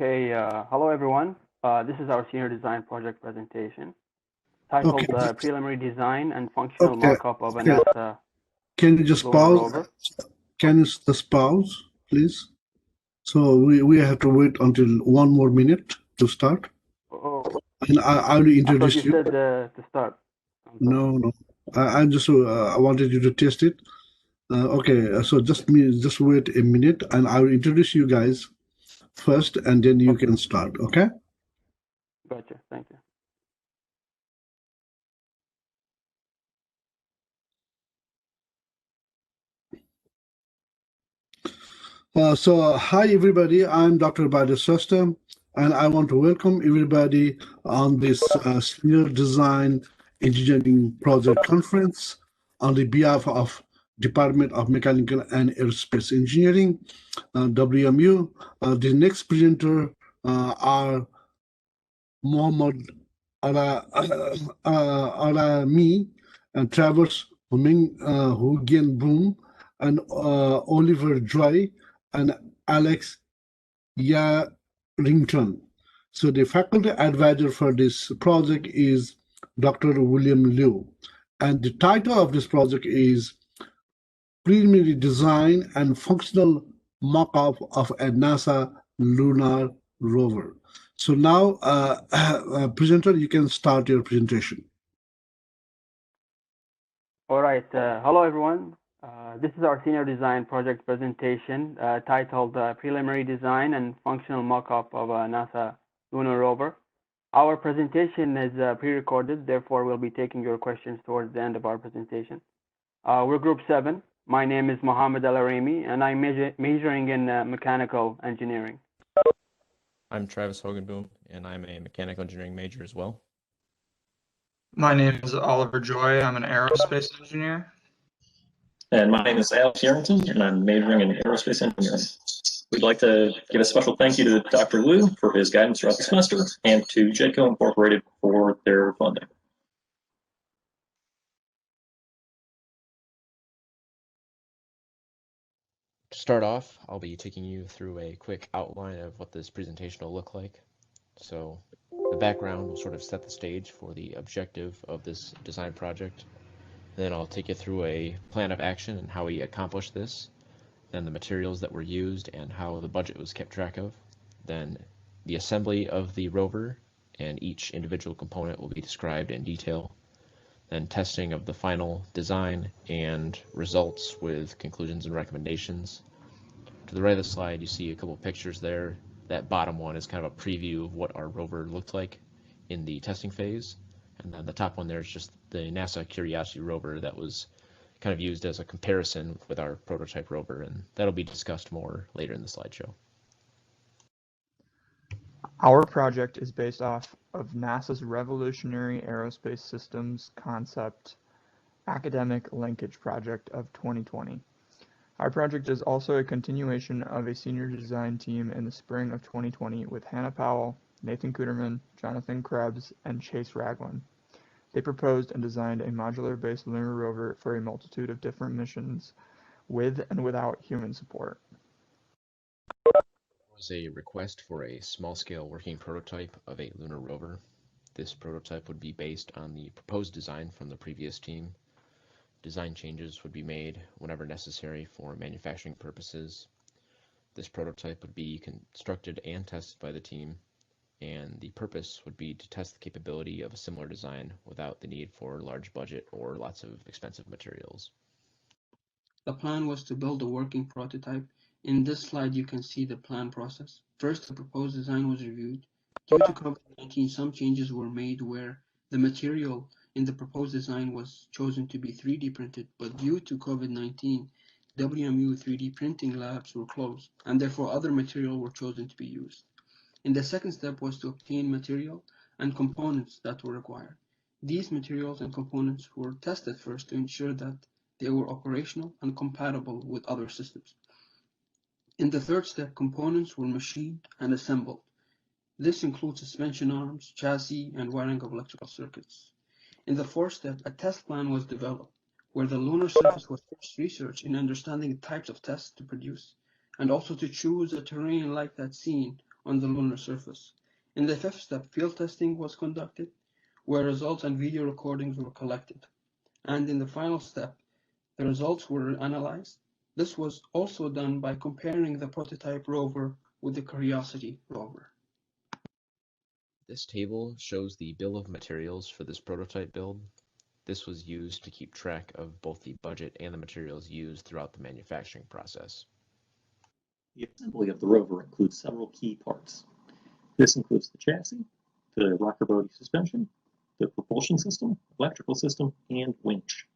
Okay, hello everyone. This is our senior design project presentation titled Okay, Preliminary Design and Functional okay, Mockup of a okay. NASA Can you just Lunar pause? Rover. Can you just pause, please? So we have to wait until 1 more minute to start. Oh, And I will I thought introduce you you. said to start. I'm sorry. No. I wanted you to test it. Okay, so just wait a minute, and I will introduce you guys first, and then you Okay, can start. Okay? gotcha. Thank you. Hi everybody. I'm Dr. Bader System, and I want to welcome everybody on this Senior Design Engineering Project Conference on the behalf of Department of Mechanical and Aerospace Engineering, WMU. The next presenter are Mohammed Alami and Travers Hugen Boom and Oliver Joy and Alex Yarrington. So the faculty advisor for this project is Dr. William Liu. And the title of this project is Preliminary Design and Functional Mock-up of a NASA Lunar Rover. So now, presenter, you can start your presentation. All right. Hello everyone. This is our senior design project presentation titled Preliminary Design and Functional Mockup of a NASA Lunar Rover. Our presentation is pre-recorded, therefore we'll be taking your questions towards the end of our presentation. We're Group 7. My name is Mohammed Al-Arimi, and I'm majoring in mechanical engineering. I'm Travis Hogenboom, and I'm a mechanical engineering major as well. My name is Oliver Joy. I'm an aerospace engineer. And my name is Alex Yarrington, and I'm majoring in aerospace engineering. We'd like to give a special thank you to Dr. Liu for his guidance throughout the semester and to JETCO Incorporated for their funding. To start off, I'll be taking you through a quick outline of what this presentation will look like. So the background will sort of set the stage for the objective of this design project. Then I'll take you through a plan of action and how we accomplished this. Then the materials that were used and how the budget was kept track of. Then the assembly of the rover and each individual component will be described in detail. Then testing of the final design and results with conclusions and recommendations. To the right of the slide, you see a couple of pictures there. That bottom one is kind of a preview of what our rover looked like in the testing phase. And then the top one there is just the NASA Curiosity rover that was kind of used as a comparison with our prototype rover, and that'll be discussed more later in the slideshow. Our project is based off of NASA's Revolutionary Aerospace Systems Concept Academic Linkage project of 2020. Our project is also a continuation of a senior design team in the spring of 2020 with Hannah Powell, Nathan Kuderman, Jonathan Krebs, and Chase Ragland. They proposed and designed a modular-based lunar rover for a multitude of different missions with and without human support. Was a request for a small-scale working prototype of a lunar rover. This prototype would be based on the proposed design from the previous team. Design changes would be made whenever necessary for manufacturing purposes. This prototype would be constructed and tested by the team, and the purpose would be to test the capability of a similar design without the need for large budget or lots of expensive materials. The plan was to build a working prototype. In this slide, you can see the plan process. First, the proposed design was reviewed. Due to COVID-19, some changes were made where the material in the proposed design was chosen to be 3D printed, but due to COVID-19, WMU 3D printing labs were closed, and therefore other material were chosen to be used. And the second step was to obtain material and components that were required. These materials and components were tested first to ensure that they were operational and compatible with other systems. In the third step, components were machined and assembled. This includes suspension arms, chassis, and wiring of electrical circuits. In the fourth step, a test plan was developed, where the lunar surface was first researched in understanding the types of tests to produce, and also to choose a terrain like that seen on the lunar surface. In the fifth step, field testing was conducted, where results and video recordings were collected. And in the final step, the results were analyzed. This was also done by comparing the prototype rover with the Curiosity rover. This table shows the bill of materials for this prototype build. This was used to keep track of both the budget and the materials used throughout the manufacturing process. The assembly of the rover includes several key parts. This includes the chassis, the rocker body suspension, the propulsion system, electrical system, and winch.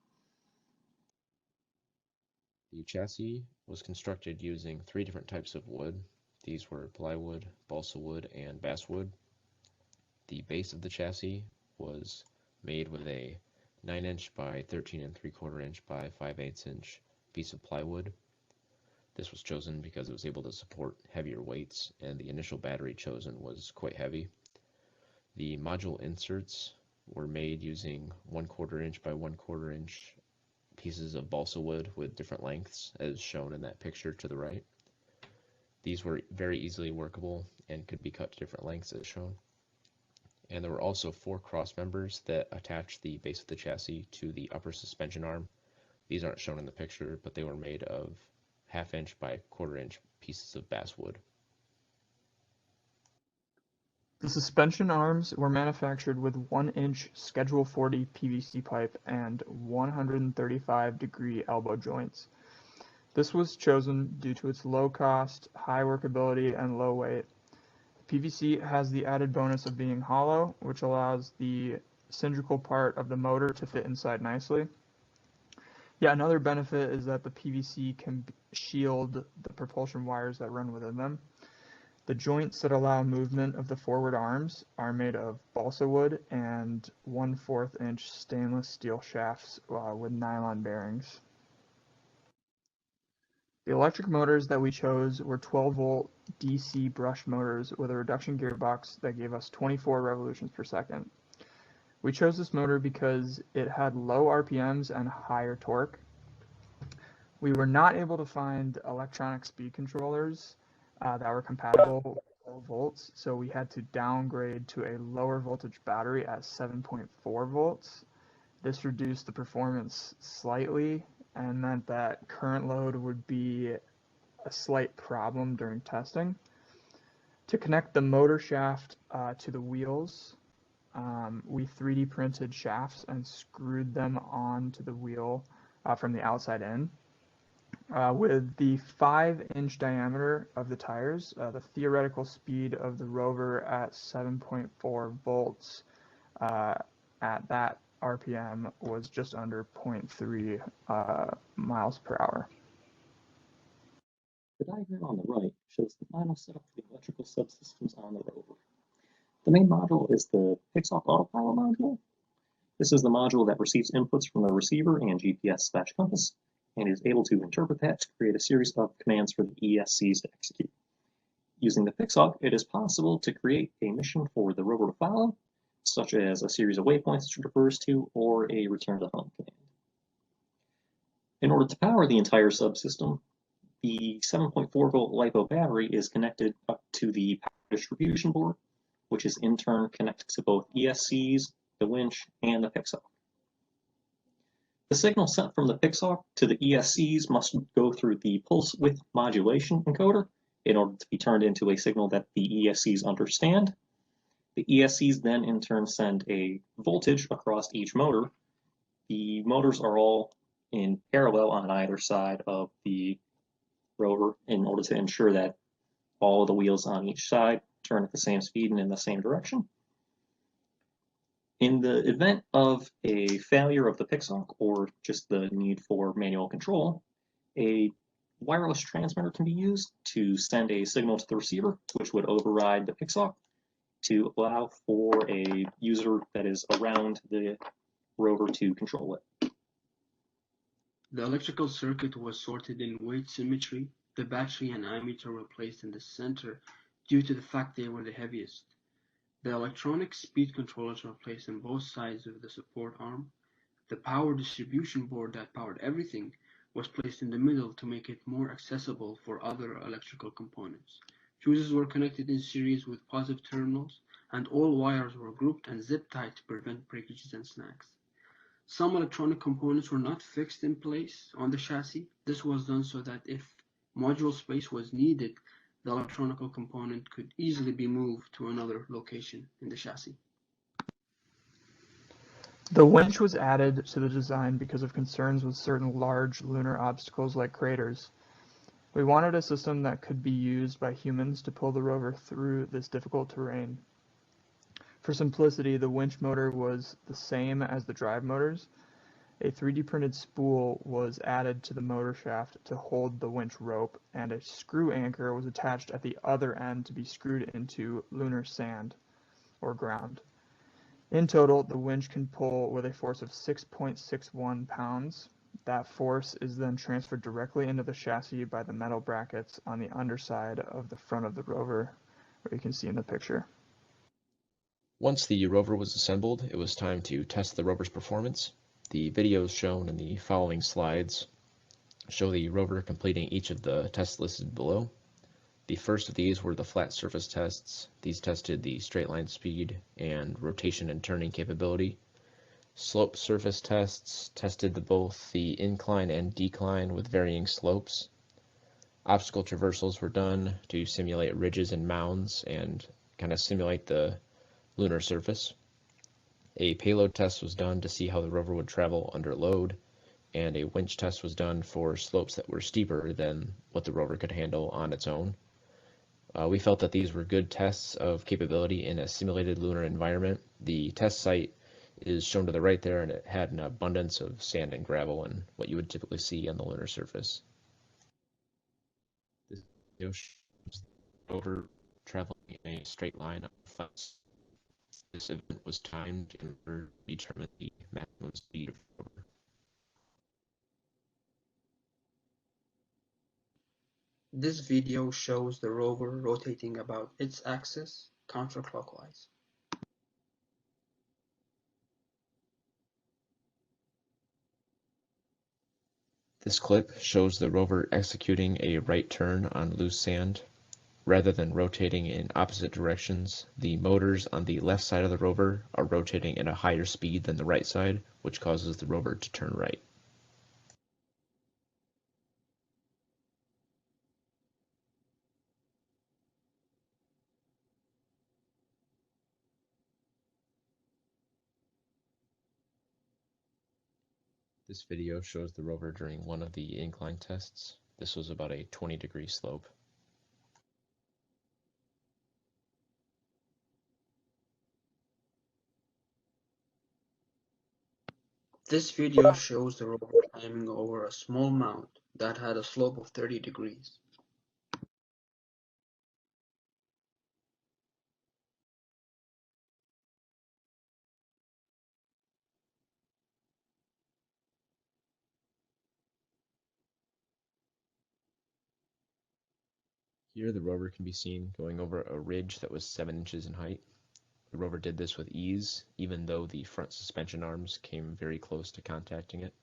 The chassis was constructed using 3 different types of wood. These were plywood, balsa wood, and basswood. The base of the chassis was made with a 9" by 13 3/4 inch by 5/8 inch piece of plywood. This was chosen because it was able to support heavier weights, and the initial battery chosen was quite heavy. The module inserts were made using 1/4 inch by 1/4 inch pieces of balsa wood with different lengths, as shown in that picture to the right. These were very easily workable and could be cut to different lengths, as shown. And there were also 4 cross members that attached the base of the chassis to the upper suspension arm. These aren't shown in the picture, but they were made of 1/2 inch by 1/4 inch pieces of basswood. The suspension arms were manufactured with 1-inch Schedule 40 PVC pipe and 135-degree elbow joints. This was chosen due to its low cost, high workability, and low weight. PVC has the added bonus of being hollow, which allows the cylindrical part of the motor to fit inside nicely. Yeah, another benefit is that the PVC can shield the propulsion wires that run within them. The joints that allow movement of the forward arms are made of balsa wood and 1/4 inch stainless steel shafts with nylon bearings. The electric motors that we chose were 12-volt DC brush motors with a reduction gearbox that gave us 24 revolutions per second. We chose this motor because it had low RPMs and higher torque. We were not able to find electronic speed controllers that were compatible with 12 volts, so we had to downgrade to a lower voltage battery at 7.4 volts. This reduced the performance slightly and meant that current load would be a slight problem during testing. To connect the motor shaft to the wheels, we 3D printed shafts and screwed them onto the wheel from the outside in. With the 5-inch diameter of the tires, the theoretical speed of the rover at 7.4 volts at that RPM was just under 0.3 miles per hour. The diagram on the right shows the final setup for the electrical subsystems on the rover. The main module is the Pixhawk Autopilot module. This is the module that receives inputs from the receiver and GPS/compass, and is able to interpret that to create a series of commands for the ESCs to execute. Using the Pixhawk, it is possible to create a mission for the rover to follow, such as a series of waypoints it refers to, or a return to home command. In order to power the entire subsystem, the 7.4 volt LiPo battery is connected up to the power distribution board, which is in turn connected to both ESCs, the winch, and the Pixhawk. The signal sent from the Pixhawk to the ESCs must go through the pulse width modulation encoder in order to be turned into a signal that the ESCs understand. The ESCs then in turn send a voltage across each motor. The motors are all in parallel on either side of the rover in order to ensure that all of the wheels on each side turn at the same speed and in the same direction. In the event of a failure of the Pixhawk or just the need for manual control, a wireless transmitter can be used to send a signal to the receiver, which would override the Pixhawk to allow for a user that is around the rover to control it. The electrical circuit was sorted in weight symmetry. The battery and ammeter were placed in the center due to the fact they were the heaviest. The electronic speed controllers were placed on both sides of the support arm. The power distribution board that powered everything was placed in the middle to make it more accessible for other electrical components. Fuses were connected in series with positive terminals, and all wires were grouped and zip tied to prevent breakages and snags. Some electronic components were not fixed in place on the chassis. This was done so that if module space was needed, the electronic component could easily be moved to another location in the chassis. The winch was added to the design because of concerns with certain large lunar obstacles like craters. We wanted a system that could be used by humans to pull the rover through this difficult terrain. For simplicity, the winch motor was the same as the drive motors. A 3D printed spool was added to the motor shaft to hold the winch rope, and a screw anchor was attached at the other end to be screwed into lunar sand or ground. In total, the winch can pull with a force of 6.61 pounds. That force is then transferred directly into the chassis by the metal brackets on the underside of the front of the rover, where you can see in the picture. Once the rover was assembled, it was time to test the rover's performance. The videos shown in the following slides show the rover completing each of the tests listed below. The first of these were the flat surface tests. These tested the straight line speed and rotation and turning capability. Slope surface tests tested both the incline and decline with varying slopes. Obstacle traversals were done to simulate ridges and mounds and kind of simulate the lunar surface. A payload test was done to see how the rover would travel under load, and a winch test was done for slopes that were steeper than what the rover could handle on its own. We felt that these were good tests of capability in a simulated lunar environment. The test site is shown to the right there, and it had an abundance of sand and gravel and what you would typically see on the lunar surface. This video shows the rover traveling in a straight line up fast. This event was timed in order to determine the maximum speed of the rover. This video shows the rover rotating about its axis counterclockwise. This clip shows the rover executing a right turn on loose sand. Rather than rotating in opposite directions, the motors on the left side of the rover are rotating at a higher speed than the right side, which causes the rover to turn right. This video shows the rover during one of the incline tests. This was about a 20-degree slope. This video shows the rover climbing over a small mound that had a slope of 30 degrees. Here the rover can be seen going over a ridge that was 7 inches in height. The rover did this with ease, even though the front suspension arms came very close to contacting it.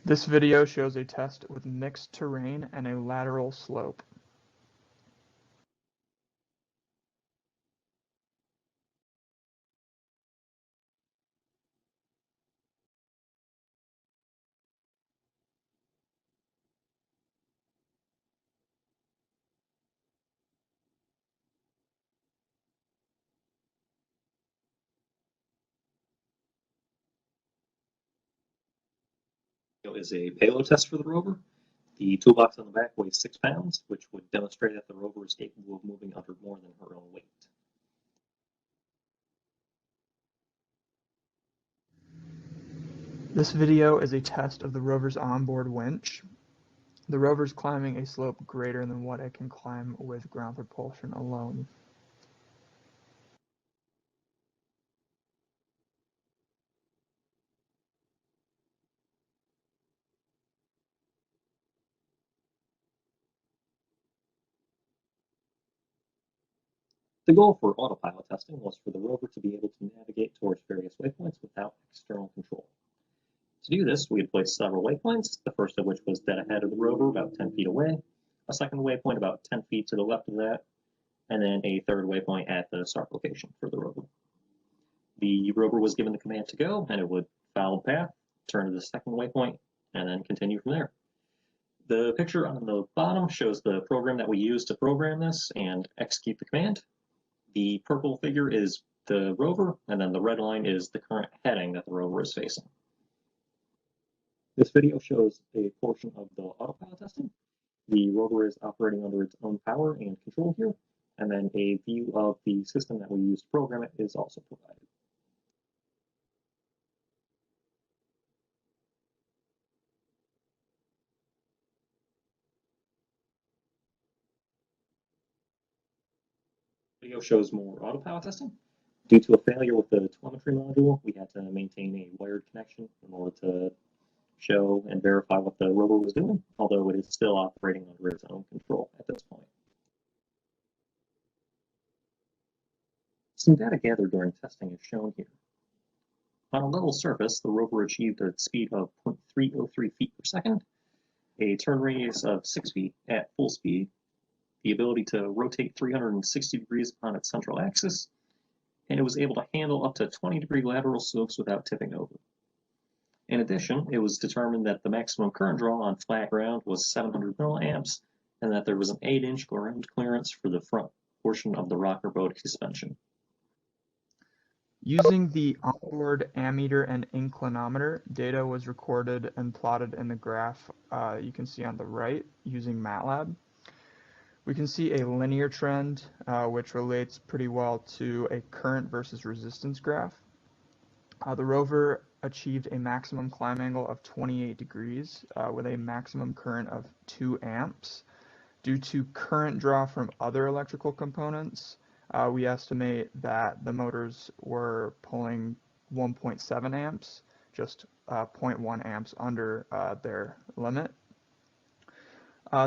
This video shows a test with mixed terrain and a lateral slope. Is a payload test for the rover. The toolbox on the back weighs 6 pounds, which would demonstrate that the rover is capable of moving under more than her own weight. This video is a test of the rover's onboard winch. The rover is climbing a slope greater than what it can climb with ground propulsion alone. The goal for autopilot testing was for the rover to be able to navigate towards various waypoints without external control. To do this, we had placed several waypoints, the first of which was dead ahead of the rover about 10 feet away, a second waypoint about 10 feet to the left of that, and then a third waypoint at the start location for the rover. The rover was given the command to go, and it would follow the path, turn to the second waypoint, and then continue from there. The picture on the bottom shows the program that we used to program this and execute the command. The purple figure is the rover, and then the red line is the current heading that the rover is facing. This video shows a portion of the autopilot testing. The rover is operating under its own power and control here, and then a view of the system that we used to program it is also provided. Video shows more autopilot testing. Due to a failure with the telemetry module, we had to maintain a wired connection in order to show and verify what the rover was doing, although it is still operating under its own control at this point. Some data gathered during testing is shown here. On a level surface, the rover achieved a speed of 0.303 feet per second, a turn radius of 6 feet at full speed, the ability to rotate 360 degrees on its central axis, and it was able to handle up to 20-degree lateral slopes without tipping over. In addition, it was determined that the maximum current draw on flat ground was 700 milliamps, and that there was an 8-inch ground clearance for the front portion of the rocker boat suspension. Using the onboard ammeter and inclinometer, data was recorded and plotted in the graph you can see on the right using MATLAB. We can see a linear trend, which relates pretty well to a current versus resistance graph. The rover achieved a maximum climb angle of 28 degrees with a maximum current of 2 amps. Due to current draw from other electrical components, we estimate that the motors were pulling 1.7 amps, just 0.1 amps under their limit.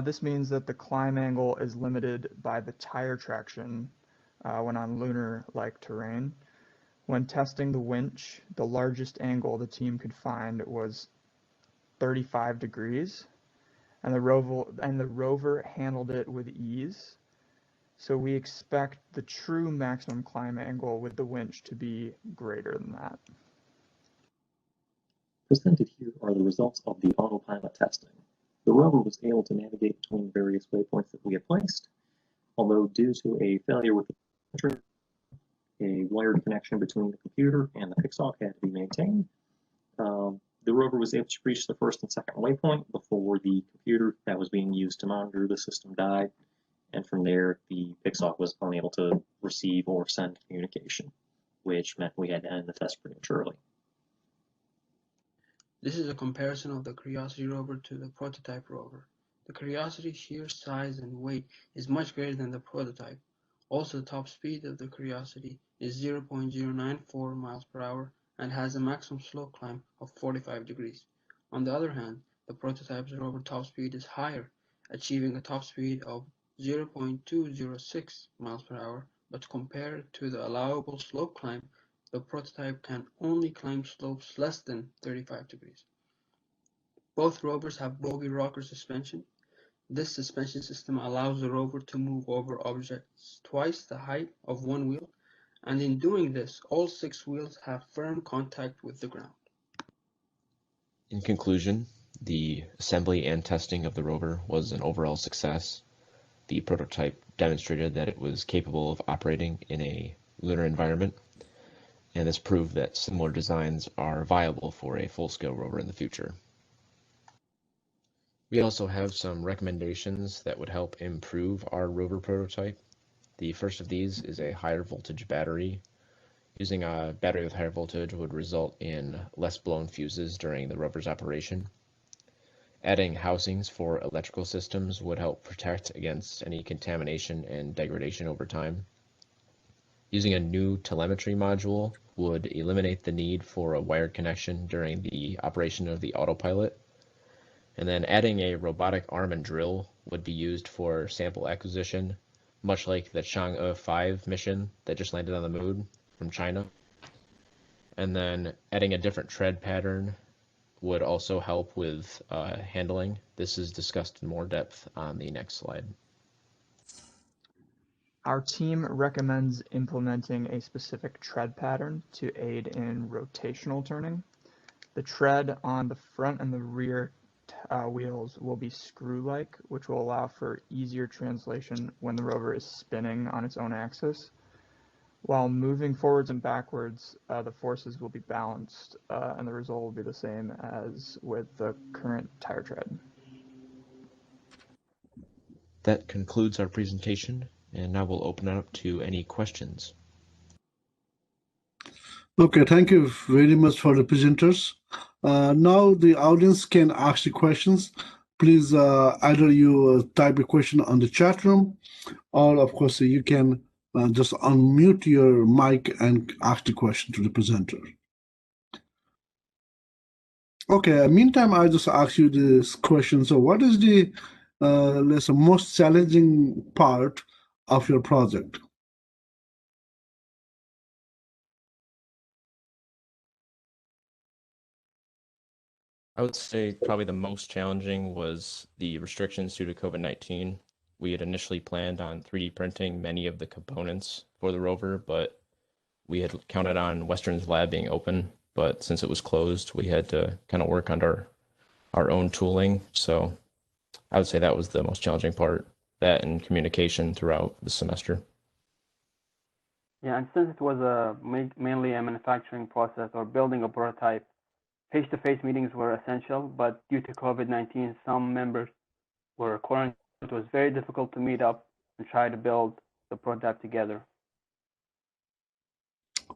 This means that the climb angle is limited by the tire traction when on lunar-like terrain. When testing the winch, the largest angle the team could find was 35 degrees, and the rover handled it with ease. So we expect the true maximum climb angle with the winch to be greater than that. Presented here are the results of the autopilot testing. The rover was able to navigate between various waypoints that we had placed, although due to a failure with the printer, a wired connection between the computer and the PIXOC had to be maintained. The rover was able to reach the first and second waypoint before the computer that was being used to monitor the system died, and from there the PIXOC was unable to receive or send communication, which meant we had to end the test prematurely. This is a comparison of the Curiosity rover to the prototype rover. The Curiosity's sheer size and weight is much greater than the prototype. Also, the top speed of the Curiosity is 0.094 miles per hour and has a maximum slope climb of 45 degrees. On the other hand, the prototype's rover top speed is higher, achieving a top speed of 0.206 miles per hour, but compared to the allowable slope climb, the prototype can only climb slopes less than 35 degrees. Both rovers have bogie rocker suspension. This suspension system allows the rover to move over objects twice the height of one wheel, and in doing this, all 6 wheels have firm contact with the ground. In conclusion, the assembly and testing of the rover was an overall success. The prototype demonstrated that it was capable of operating in a lunar environment, and this proved that similar designs are viable for a full-scale rover in the future. We also have some recommendations that would help improve our rover prototype. The first of these is a higher voltage battery. Using a battery with higher voltage would result in less blown fuses during the rover's operation. Adding housings for electrical systems would help protect against any contamination and degradation over time. Using a new telemetry module would eliminate the need for a wired connection during the operation of the autopilot. And then adding a robotic arm and drill would be used for sample acquisition, much like the Chang'e 5 mission that just landed on the moon from China. And then adding a different tread pattern would also help with handling. This is discussed in more depth on the next slide. Our team recommends implementing a specific tread pattern to aid in rotational turning. The tread on the front and the rear wheels will be screw-like, which will allow for easier translation when the rover is spinning on its own axis. While moving forwards and backwards, the forces will be balanced, and the result will be the same as with the current tire tread. That concludes our presentation, and now we'll open it up to any questions. Okay, thank you very much for the presenters. Now the audience can ask the questions. Please either you type a question on the chat room, or of course you can just unmute your mic and ask the question to the presenter. Okay, meantime, I just ask you this question. So what is the let's say, most challenging part of your project? I would say probably the most challenging was the restrictions due to COVID-19. We had initially planned on 3D printing many of the components for the rover, but we had counted on Western's lab being open. But since it was closed, we had to kind of work under our own tooling. So I would say that was the most challenging part, that and communication throughout the semester. Yeah, and since it was mainly a manufacturing process or building a prototype, face-to-face meetings were essential, but due to COVID-19, some members were quarantined. It was very difficult to meet up and try to build the prototype together.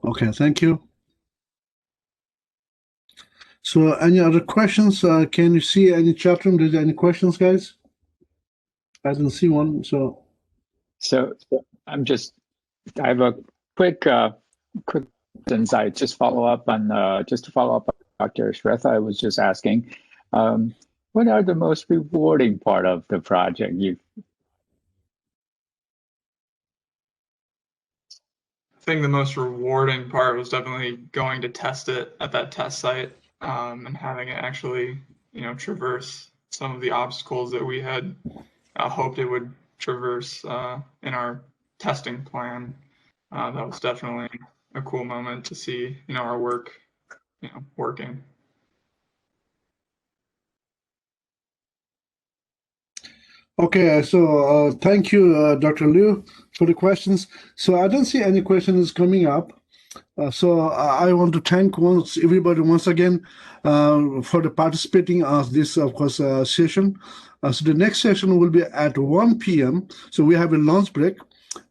Okay, thank you. So any other questions? Can you see any chat room? Is there any questions, guys? I didn't see one, so. So I have a quick insight. Just to follow up on Dr. Shretha, I was just asking, what are the most rewarding part of the project? I think the most rewarding part was definitely going to test it at that test site, and having it actually, traverse some of the obstacles that we had hoped it would traverse in our testing plan. That was definitely a cool moment to see, our work, working. Okay, so thank you, Dr. Liu, for the questions. So I don't see any questions coming up. So I want to thank everybody once again for the participating on this, of course, session. So the next session will be at 1 p.m. So we have a lunch break.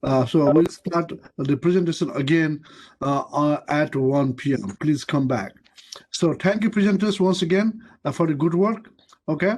So we'll start the presentation again at 1 p.m. Please come back. So thank you, presenters, once again for the good work. Okay.